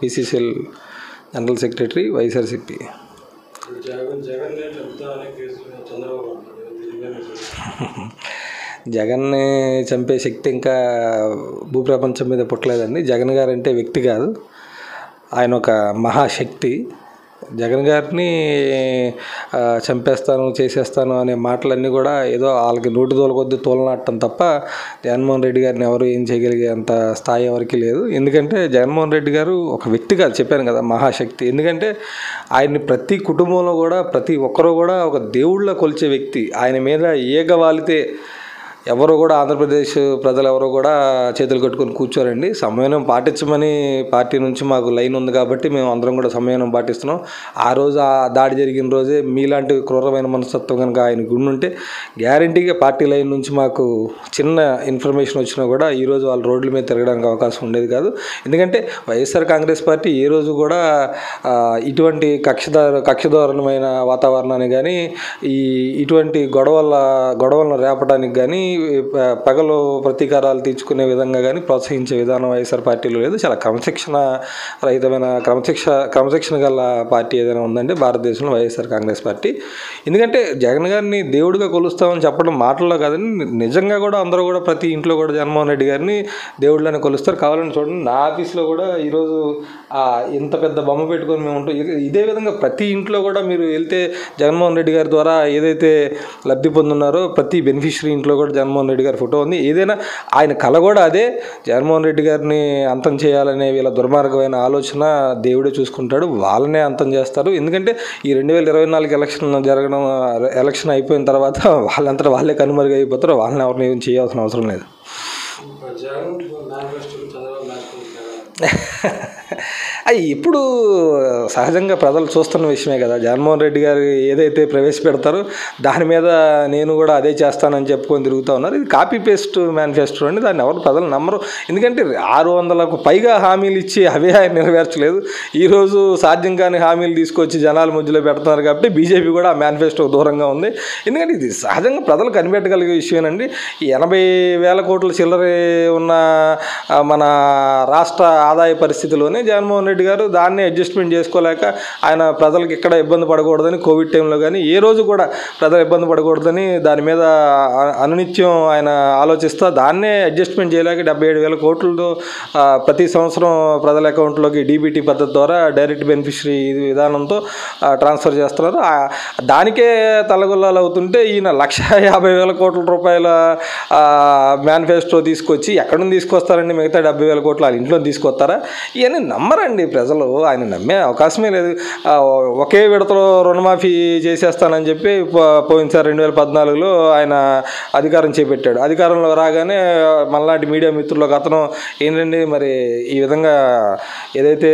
BCCL general secretary, YSRCP. జగన్ని చంపే శక్తి ఇంకా భూప్రపంచం మీద పుట్టలేదండి. జగన్ గారు అంటే వ్యక్తి కాదు, ఆయన ఒక మహాశక్తి. జగన్ గారిని చంపేస్తాను, చేసేస్తాను అనే మాటలన్నీ కూడా ఏదో వాళ్ళకి నోటి తోలకొద్ది తోలనాటం తప్ప జగన్మోహన్ రెడ్డి గారిని ఎవరు ఏం చేయగలిగే అంత స్థాయి ఎవరికి లేదు. ఎందుకంటే జగన్మోహన్ రెడ్డి గారు ఒక వ్యక్తి కాదు, చెప్పాను కదా, మహాశక్తి. ఎందుకంటే ఆయన్ని ప్రతి కుటుంబంలో కూడా ప్రతి ఒక్కరూ కూడా ఒక దేవుళ్ళ కొలిచే వ్యక్తి. ఆయన మీద ఈగ వాలితే ఎవరు కూడా ఆంధ్రప్రదేశ్ ప్రజలు ఎవరు కూడా చేతులు కట్టుకొని కూర్చోరండి. సంయమనం పాటించమని పార్టీ నుంచి మాకు లైన్ ఉంది కాబట్టి మేము అందరం కూడా సంయమనం పాటిస్తున్నాం. ఆ రోజు ఆ దాడి జరిగిన రోజే మీలాంటి క్రూరమైన మనస్తత్వం కనుక ఆయన గుండుంటే గ్యారంటీగా పార్టీ లైన్ నుంచి మాకు చిన్న ఇన్ఫర్మేషన్ వచ్చినా కూడా ఈరోజు వాళ్ళు రోడ్ల మీద తిరగడానికి అవకాశం ఉండేది కాదు. ఎందుకంటే వైఎస్ఆర్ కాంగ్రెస్ పార్టీ ఏ రోజు కూడా ఇటువంటి కక్షధోరణమైన వాతావరణాన్ని కానీ ఇటువంటి గొడవలను రేపడానికి కానీ పగలు ప్రతీకారాలు తీర్చుకునే విధంగా కానీ ప్రోత్సహించే విధానం వైఎస్ఆర్ పార్టీలో లేదు. చాలా క్రమశిక్షణ గల పార్టీ ఏదైనా ఉందంటే భారతదేశంలో వైఎస్ఆర్ కాంగ్రెస్ పార్టీ. ఎందుకంటే జగన్ గారిని దేవుడిగా కొలుస్తామని చెప్పడం మాటల్లో కాదని నిజంగా కూడా అందరూ కూడా ప్రతి ఇంట్లో కూడా జగన్మోహన్ రెడ్డి గారిని దేవుళ్ళని కొలుస్తారు. కావాలని చూడండి, నా ఆఫీస్లో కూడా ఈరోజు ఇంత పెద్ద బొమ్మ పెట్టుకొని మేము ఉంటాం. ఇదే విధంగా ప్రతి ఇంట్లో కూడా మీరు వెళ్తే జగన్మోహన్ రెడ్డి గారి ద్వారా ఏదైతే లబ్ధి పొందున్నారో ప్రతి బెనిఫిషరీ ఇంట్లో కూడా జగన్మోహన్ రెడ్డి గారి ఫోటో ఉంది. ఏదైనా ఆయన కళ కూడా అదే, జగన్మోహన్ రెడ్డి గారిని అంతం చేయాలనే వీళ్ళ దుర్మార్గమైన ఆలోచన దేవుడే చూసుకుంటాడు, వాళ్ళనే అంతం చేస్తారు. ఎందుకంటే ఈ 2024 ఎలక్షన్ అయిపోయిన తర్వాత వాళ్ళంతా వాళ్ళే కనుమరుగైపోతారు. వాళ్ళని ఎవరిని ఏం చేయాల్సిన అవసరం లేదు. ఇప్పుడు సహజంగా ప్రజలు చూస్తున్న విషయమే కదా. జగన్మోహన్ రెడ్డి గారు ఏదైతే ప్రవేశపెడతారో దాని మీద నేను కూడా అదే చేస్తానని చెప్పుకొని తిరుగుతూ ఉన్నారు. ఇది కాపీ పేస్ట్ మేనిఫెస్టో అండి. దాన్ని ఎవరు ప్రజలు నమ్మరు. ఎందుకంటే 600కు పైగా హామీలు ఇచ్చి అవే ఆయన నెరవేర్చలేదు. ఈరోజు సాధ్యం కాని హామీలు తీసుకొచ్చి జనాల మధ్యలో పెడుతున్నారు కాబట్టి బీజేపీ కూడా ఆ మేనిఫెస్టో దూరంగా ఉంది. ఎందుకంటే ఇది సహజంగా ప్రజలు కనిపెట్టగలిగే విషయమేనండి. ఈ 80,000 కోట్ల చిల్లరే ఉన్న మన రాష్ట్ర ఆదాయ పరిస్థితిలోనే జగన్మోహన్ రెడ్డి గారు దాన్ని అడ్జస్ట్మెంట్ చేసుకోలేక ఆయన ప్రజలకు ఎక్కడ ఇబ్బంది పడకూడదని కోవిడ్ టైంలో కానీ ఏ రోజు కూడా ప్రజలు ఇబ్బంది పడకూడదని దాని మీద అనునిత్యం ఆయన ఆలోచిస్తూ దాన్నే అడ్జస్ట్మెంట్ చేయలేక 77,000 కోట్లతో ప్రతి సంవత్సరం ప్రజల అకౌంట్లోకి డీబీటీ పద్ధతి ద్వారా డైరెక్ట్ బెనిఫిషరీ విధానంతో ట్రాన్స్ఫర్ చేస్తున్నారు. దానికే తలగొల్లాలు అవుతుంటే ఈయన 150,000 కోట్ల రూపాయల మేనిఫెస్టో తీసుకొచ్చి ఎక్కడి నుంచి తీసుకొస్తారండి? మిగతా 70,000 కోట్లు వాళ్ళ ఇంట్లో తీసుకొస్తారా? ఇవన్నీ నమ్మరండి ప్రజలు. ఆయన నమ్మే అవకాశమే లేదు. ఒకే విడతలో రుణమాఫీ చేసేస్తానని చెప్పి పోయినసారి 2014లో ఆయన అధికారం చేపట్టాడు. అధికారంలో రాగానే మనలాంటి మీడియా మిత్రులకు అతను ఏంటండి మరి ఈ విధంగా ఏదైతే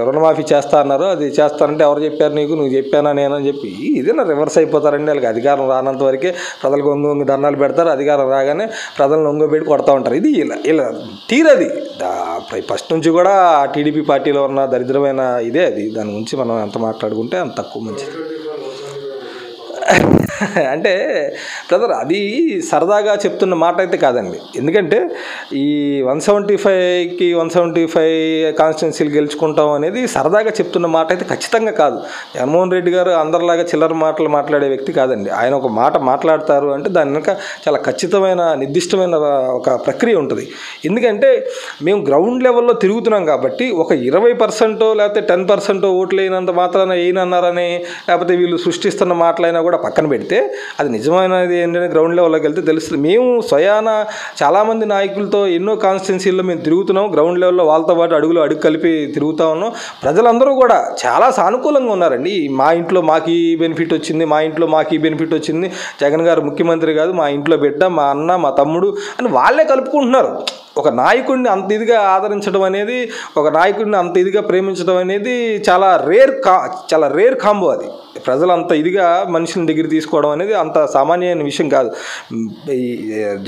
రుణమాఫీ చేస్తా అన్నారో అది చేస్తానంటే ఎవరు చెప్పారు నీకు, నువ్వు చెప్పానా నేనని చెప్పి ఇదేనా రివర్స్ అయిపోతారండి. వాళ్ళకి అధికారం రానంత వరకే ప్రజలకు ఒంగి ధర్నాలు పెడతారు, అధికారం రాగానే ప్రజలను ఒంగోబెట్టి కొడతా ఉంటారు. ఇది ఇలా తీరది. ఫస్ట్ నుంచి కూడా టీడీపీ పార్టీలో ఉన్న దరిద్రమైన ఇదే అది. దాని గురించి మనం ఎంత మాట్లాడుకుంటే అంత తక్కువ మంచిది. అంటే బ్రదర్ అది సరదాగా చెప్తున్న మాట అయితే కాదండి. ఎందుకంటే ఈ 175 కాన్స్టిట్యున్సీలు గెలుచుకుంటాం అనేది సరదాగా చెప్తున్న మాట అయితే ఖచ్చితంగా కాదు. జగన్మోహన్ రెడ్డి గారు అందరిలాగా చిల్లర మాటలు మాట్లాడే వ్యక్తి కాదండి. ఆయన ఒక మాట మాట్లాడతారు అంటే దాని వెనుక చాలా ఖచ్చితమైన నిర్దిష్టమైన ఒక ప్రక్రియ ఉంటుంది. ఎందుకంటే మేము గ్రౌండ్ లెవెల్లో తిరుగుతున్నాం కాబట్టి ఒక 20% లేకపోతే 10% ఓట్లు అయినంత మాత్రాన ఏనన్నారని లేకపోతే వీళ్ళు సృష్టిస్తున్న మాటలైనా కూడా పక్కన పెడితే అది నిజమైనది ఏంటంటే గ్రౌండ్ లెవెల్లోకి వెళ్తే తెలుస్తుంది. మేము స్వయాన చాలామంది నాయకులతో ఎన్నో కాన్స్టిట్యున్సీల్లో మేము తిరుగుతున్నాం. గ్రౌండ్ లెవెల్లో వాళ్ళతో పాటు అడుగు కలిపి తిరుగుతూ ఉన్నాం. ప్రజలందరూ కూడా చాలా సానుకూలంగా ఉన్నారండి. మా ఇంట్లో మాకు ఈ బెనిఫిట్ వచ్చింది, మా ఇంట్లో మాకు ఈ బెనిఫిట్ వచ్చింది, జగన్ గారు ముఖ్యమంత్రి కాదు, మా ఇంట్లో బిడ్డ, మా అన్న, మా తమ్ముడు అని వాళ్ళే కలుపుకుంటున్నారు. ఒక నాయకుడిని అంత ఇదిగా ఆదరించడం అనేది, ఒక నాయకుడిని అంత ఇదిగా ప్రేమించడం అనేది చాలా రేర్ కాంబో. అది ప్రజలు అంత ఇదిగా మనుషుల దగ్గర తీసుకోవడం అనేది అంత సామాన్యమైన విషయం కాదు. ఈ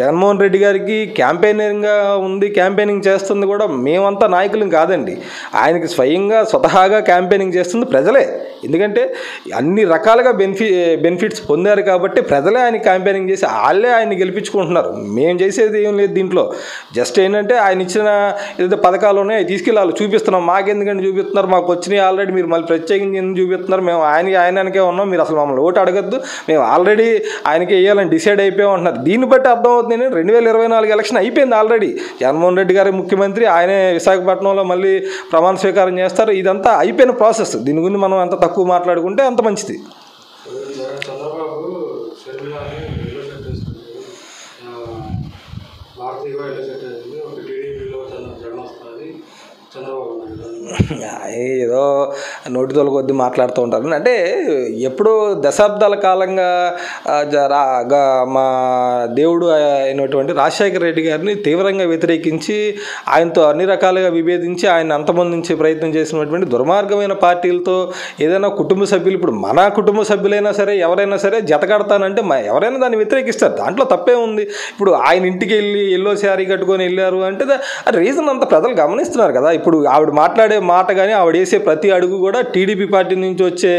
జగన్మోహన్ రెడ్డి గారికి క్యాంపెయినింగ్గా ఉంది, క్యాంపెయినింగ్ చేస్తుంది కూడా మేమంతా నాయకులం కాదండి. ఆయనకి స్వయంగా స్వతహాగా క్యాంపెయినింగ్ చేస్తుంది ప్రజలే. ఎందుకంటే అన్ని రకాలుగా బెనిఫిట్స్ పొందారు కాబట్టి ప్రజలే ఆయన క్యాంపెయినింగ్ చేసి వాళ్ళే ఆయన్ని గెలిపించుకుంటున్నారు. మేము చేసేది ఏం లేదు దీంట్లో. జస్ట్ ఏంటంటే ఆయన ఇచ్చిన ఏదైతే పథకాలు ఉన్నాయో అవి తీసుకెళ్ళాలి, చూపిస్తున్నాం. మాకెందుకంటే చూపిస్తున్నారు, మాకు వచ్చినాయి ఆల్రెడీ, మీరు మళ్ళీ ప్రత్యేకించి ఎందుకు చూపిస్తున్నారు, మేము ఆయనకే ఉన్నాం, మీరు అసలు మమ్మల్ని ఓటు అడగద్దు, మేము ఆల్రెడీ ఆయనకే వేయాలని డిసైడ్ అయిపోయాం అంటున్నారు. దీన్ని బట్టి అర్థమవుతుంది 2024 ఎలక్షన్ అయిపోయింది ఆల్రెడీ. జగన్మోహన్ రెడ్డి గారి ముఖ్యమంత్రి, ఆయనే విశాఖపట్నంలో మళ్ళీ ప్రమాణ స్వీకారం చేస్తారు. ఇదంతా అయిపోయిన ప్రాసెస్. దీని గురించి మనం ఎంత తక్కువ మాట్లాడుకుంటే అంత మంచిది. ఏదో నోటితోల కొద్దీ మాట్లాడుతూ ఉంటారు. అంటే ఎప్పుడో దశాబ్దాల కాలంగా మా దేవుడు అయినటువంటి రాజశేఖర రెడ్డి గారిని తీవ్రంగా వ్యతిరేకించి ఆయనతో అన్ని రకాలుగా విభేదించి ఆయన అంతమొందించే ప్రయత్నం చేసినటువంటి దుర్మార్గమైన పార్టీలతో ఏదైనా కుటుంబ సభ్యులు, ఇప్పుడు మన కుటుంబ సభ్యులైనా సరే ఎవరైనా సరే జతకడతానంటే ఎవరైనా దాన్ని వ్యతిరేకిస్తారు. దాంట్లో తప్పే ఉంది. ఇప్పుడు ఆయన ఇంటికి వెళ్ళి ఎల్లో శారీ కట్టుకొని వెళ్ళారు అంటే రీజన్ అంతా ప్రజలు గమనిస్తున్నారు కదా. ఇప్పుడు ఆవిడ మాట్లాడే మాట కానీ ఆవిడ వేసే ప్రతి అడుగు కూడా టీడీపీ పార్టీ నుంచి వచ్చే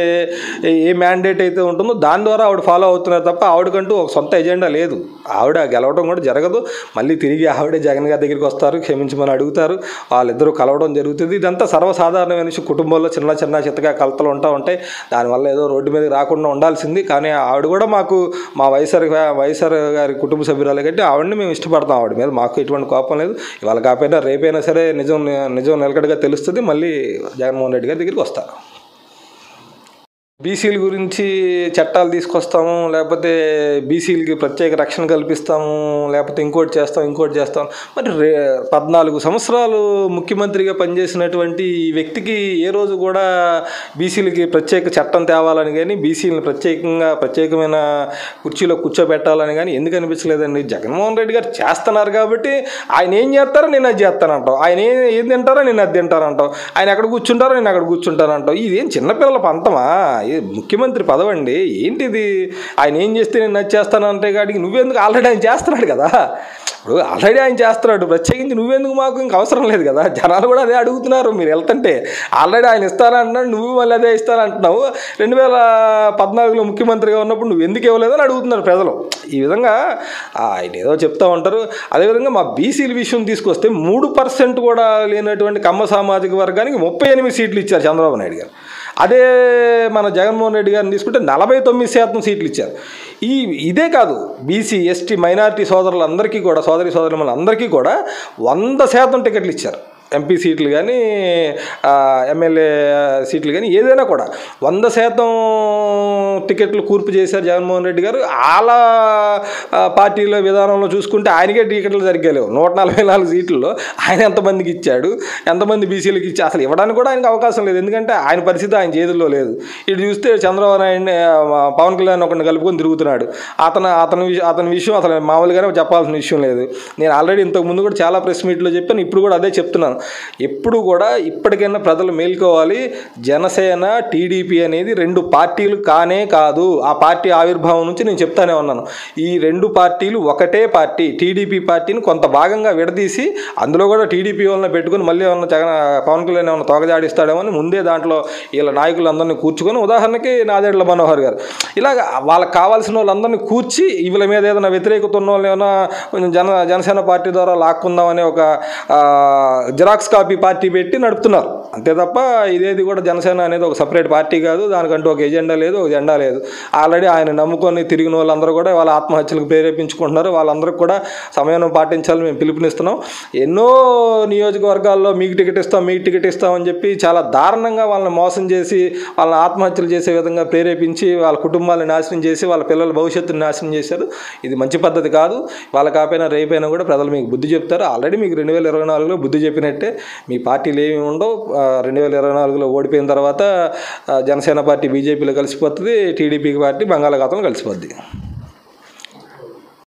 ఏ మ్యాండేట్ అయితే ఉంటుందో దాని ద్వారా ఆవిడ ఫాలో అవుతున్నారు తప్ప ఆవిడకంటూ ఒక సొంత ఎజెండా లేదు. ఆవిడ గెలవడం కూడా జరగదు. మళ్ళీ తిరిగి ఆవిడే జగన్ గారి దగ్గరికి వస్తారు, క్షమించమని అడుగుతారు, వాళ్ళిద్దరూ కలవడం జరుగుతుంది. ఇదంతా సర్వసాధారణమైన విషయం. కుటుంబంలో చిన్న చిత్తగా కలతలు ఉంటాయి. దానివల్ల ఏదో రోడ్డు మీదకి రాకుండా ఉండాల్సింది. కానీ ఆవిడ కూడా మాకు మా వైఎస్ఆర్ గారి కుటుంబ సభ్యురాలు కాబట్టి ఆవిడని మేము ఇష్టపడతాం. ఆవిడ మీద మాకు ఎటువంటి కోపం లేదు. ఇవాళ కాకపోయినా రేపైనా సరే నిజం నిలకడగా తెలుస్తుంది. మళ్ళీ జగన్మోహన్ రెడ్డి గారి దగ్గరికి వస్తారు. బీసీల గురించి చట్టాలు తీసుకొస్తాము, లేకపోతే బీసీలకి ప్రత్యేక రక్షణ కల్పిస్తాము, లేకపోతే ఇంకోటి చేస్తాం. మరి 14 సంవత్సరాలు ముఖ్యమంత్రిగా పనిచేసినటువంటి ఈ వ్యక్తికి ఏ రోజు కూడా బీసీలకి ప్రత్యేక చట్టం తేవాలని కానీ, బీసీలను ప్రత్యేకమైన కుర్చీలో కూర్చోబెట్టాలని కానీ ఎందుకు అనిపించలేదండి? జగన్మోహన్ రెడ్డి గారు చేస్తున్నారు కాబట్టి ఆయన ఏం చేస్తారో నేను అది చేస్తానంటావు, ఆయన ఏం తింటారో నేను అది తింటానంటావు, ఆయన ఎక్కడ కూర్చుంటారో నేను అక్కడ కూర్చుంటానంటావు. ఇదేం చిన్నపిల్లల పంతమా? ముఖ్యమంత్రి పదవండి, ఏంటిది? ఆయన ఏం చేస్తే నేను నచ్చేస్తానంటే కాడికి నువ్వెందుకు? ఆల్రెడీ ఆయన చేస్తున్నాడు కదా. ఇప్పుడు ఆల్రెడీ ఆయన చేస్తున్నాడు, ప్రత్యేకించి నువ్వెందుకు? మాకు ఇంక అవసరం లేదు కదా. జనాలు కూడా అదే అడుగుతున్నారు. మీరు వెళ్తుంటే ఆల్రెడీ ఆయన ఇస్తానంటున్నాడు, నువ్వు మళ్ళీ అదే ఇస్తానంటున్నావు. 2014లో ముఖ్యమంత్రిగా ఉన్నప్పుడు నువ్వు ఎందుకు ఇవ్వలేదని అడుగుతున్నారు ప్రజలు. ఈ విధంగా ఆయన ఏదో చెప్తూ ఉంటారు. అదేవిధంగా మా బీసీల విషయం తీసుకొస్తే 3% కూడా లేనటువంటి కమ్మ సామాజిక వర్గానికి 38 సీట్లు ఇచ్చారు చంద్రబాబు నాయుడు గారు. అదే మన జగన్మోహన్ రెడ్డి గారిని తీసుకుంటే 49% సీట్లు ఇచ్చారు. ఇదే కాదు, బీసీ ఎస్టీ మైనారిటీ సోదరులందరికీ కూడా, సోదరీమణులందరికీ కూడా 100% టికెట్లు ఇచ్చారు. ఎంపీ సీట్లు కానీ ఎమ్మెల్యే సీట్లు కానీ ఏదైనా కూడా 100% టికెట్లు కూర్పు చేశారు జగన్మోహన్ రెడ్డి గారు. వాళ్ళ పార్టీలో విధానంలో చూసుకుంటే ఆయనకే టికెట్లు సరిగ్గా లేవు. 144 సీట్లలో ఆయన ఎంతమందికి ఇచ్చాడు, ఎంతమంది బీసీలకు ఇచ్చి అసలు ఇవ్వడానికి కూడా ఆయనకు అవకాశం లేదు. ఎందుకంటే ఆయన పరిస్థితి ఆయన చేతుల్లో లేదు. ఇటు చూస్తే చంద్రబాబు నాయుడిని, పవన్ కళ్యాణ్ ఒకరిని కలుపుకొని తిరుగుతున్నాడు. అతని విషయం అసలు మామూలుగానే చెప్పాల్సిన విషయం లేదు. నేను ఆల్రెడీ ఇంతకుముందు కూడా చాలా ప్రెస్ మీట్లో చెప్పాను, ఇప్పుడు కూడా అదే చెప్తున్నాను. ఎప్పుడు కూడా ఇప్పటికైనా ప్రజలు మేల్కోవాలి. జనసేన టీడీపీ అనేది 2 పార్టీలు కానే కాదు. ఆ పార్టీ ఆవిర్భావం నుంచి నేను చెప్తానే ఉన్నాను. ఈ 2 పార్టీలు ఒకటే పార్టీ. టీడీపీ పార్టీని కొంత భాగంగా విడదీసి అందులో కూడా టీడీపీ వాళ్ళని పెట్టుకుని మళ్ళీ ఏమన్నా పవన్ కళ్యాణ్ ఏమన్నా తోకజాడిస్తాడేమో అని ముందే దాంట్లో వీళ్ళ నాయకులందరినీ కూర్చుకొని, ఉదాహరణకి నాదెండ్ల మనోహర్ గారు, ఇలాగ వాళ్ళకి కావాల్సిన వాళ్ళందరినీ కూర్చి వీళ్ళ మీద ఏదైనా వ్యతిరేకత ఉన్న వాళ్ళు ఏమైనా కొంచెం జనసేన పార్టీ ద్వారా లాక్కుందామనే ఒక జిరాక్స్ కాపీ పార్టీ పెట్టి నడుపుతున్నారు. అంతే తప్ప ఇదేది కూడా జనసేన అనేది ఒక సపరేట్ పార్టీ కాదు. దానికంటూ ఒక ఎజెండా లేదు, ఒక జెండా లేదు. ఆల్రెడీ ఆయన నమ్ముకొని తిరిగిన వాళ్ళందరూ కూడా వాళ్ళ ఆత్మహత్యలకు ప్రేరేపించుకుంటున్నారు. వాళ్ళందరికీ కూడా సమయం పాటించాలని మేము పిలుపునిస్తున్నాం. ఎన్నో నియోజకవర్గాల్లో మీకు టికెట్ ఇస్తామని చెప్పి చాలా దారుణంగా వాళ్ళని మోసం చేసి వాళ్ళని ఆత్మహత్యలు చేసే విధంగా ప్రేరేపించి వాళ్ళ కుటుంబాలను నాశనం చేసి వాళ్ళ పిల్లల భవిష్యత్తుని నాశనం చేశారు. ఇది మంచి పద్ధతి కాదు. వాళ్ళ కాపైనా రేపైనా కూడా ప్రజలు మీకు బుద్ధి చెప్తారు. ఆల్రెడీ మీకు 2024లో బుద్ధి చెప్పినట్టే. మీ పార్టీలు ఏమి ఉండవు. 2024లో ఓడిపోయిన తర్వాత జనసేన పార్టీ బీజేపీలో కలిసిపోతుంది, టీడీపీ పార్టీ బంగాళాఖాతంలో కలిసిపోద్ది.